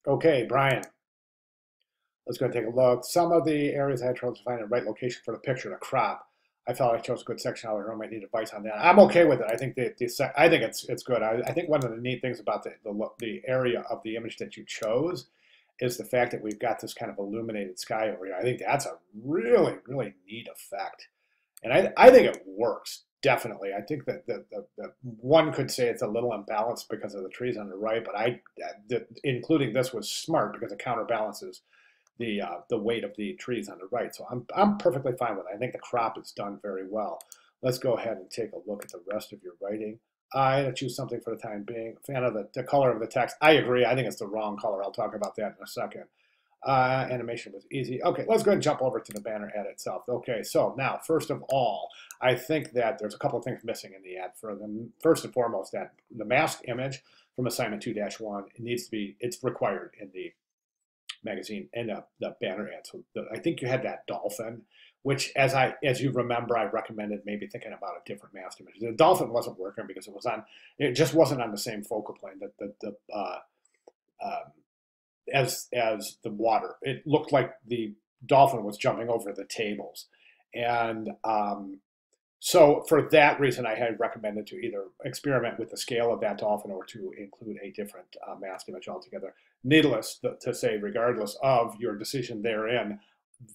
Okay, Brian, let's go and take a look. Some of the areas I had trouble finding the right location for the picture to crop. I felt I chose a good section. However, I might need advice on that. I'm okay with it. I think I think it's good. I think one of the neat things about the area of the image that you chose is the fact that we've got this kind of illuminated sky over here. I think that's a really neat effect. And I think it works, definitely. I think that one could say it's a little imbalanced because of the trees on the right, but including this was smart because it counterbalances the weight of the trees on the right. So I'm perfectly fine with it. I think the crop is done very well. Let's go ahead and take a look at the rest of your writing. I choose something for the time being. Fan of the color of the text. I agree. I think it's the wrong color. I'll talk about that in a second. Animation was easy. Okay, let's go ahead and jump over to the banner ad itself. Okay, so now, first of all, I think that there's a couple of things missing in the ad. For them, first and foremost, that the masked image from assignment 2-1, it needs to be, it's required in the magazine and the banner ad. So I think you had that dolphin, which as you remember, I recommended maybe thinking about a different masked image. The dolphin wasn't working because it just wasn't on the same focal plane that as the water. It looked like the dolphin was jumping over the tables, and so for that reason, I had recommended to either experiment with the scale of that dolphin or to include a different masked image altogether. Needless to say, regardless of your decision therein,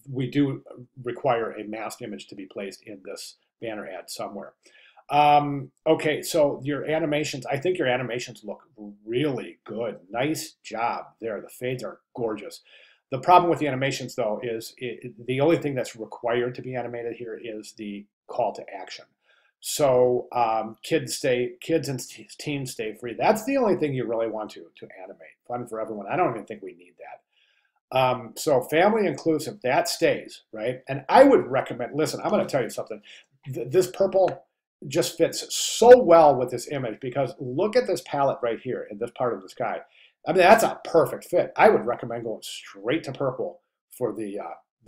we do require a masked image to be placed in this banner ad somewhere. Okay, so your animations, I think your animations look really good. Nice job there. The fades are gorgeous. The problem with the animations, though, is the only thing that's required to be animated here is the call to action. So kids and teens stay free. That's the only thing you really want to animate. Fun for everyone. I don't even think we need that. So family inclusive, that stays, right? And I would recommend, listen, I'm going to tell you something. This purple just fits so well with this image because look at this palette right here in this part of the sky. I mean, that's a perfect fit. I would recommend going straight to purple for the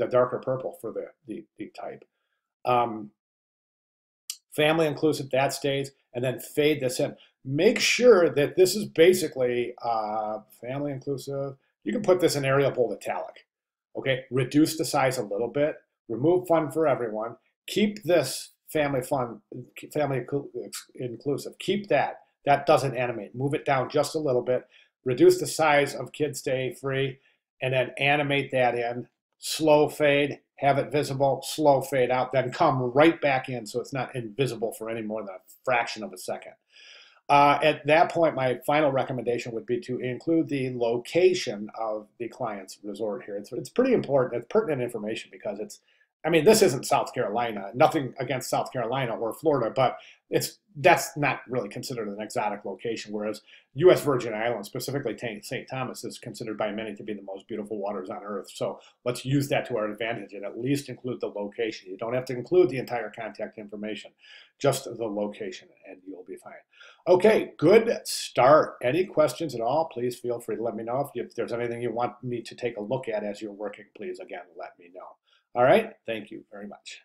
darker purple for the type. Family inclusive, that stays, and then fade this in. Make sure that this is basically family inclusive. You can put this in Arial bold italic. Okay, reduce the size a little bit, remove fun for everyone, keep this family inclusive. Keep that. That doesn't animate. Move it down just a little bit. Reduce the size of kids stay free, and then animate that in. Slow fade, have it visible, slow fade out, then come right back in so it's not invisible for any more than a fraction of a second. At that point, my final recommendation would be to include the location of the client's resort here. It's pretty important. It's pertinent information because I mean, this isn't South Carolina. Nothing against South Carolina or Florida, but that's not really considered an exotic location, whereas U.S. Virgin Islands, specifically St. Thomas, is considered by many to be the most beautiful waters on Earth. So let's use that to our advantage and at least include the location. You don't have to include the entire contact information, just the location, and you'll be fine. Okay, good start. Any questions at all, please feel free to let me know. If there's anything you want me to take a look at as you're working, please, again, let me know. All right, thank you very much.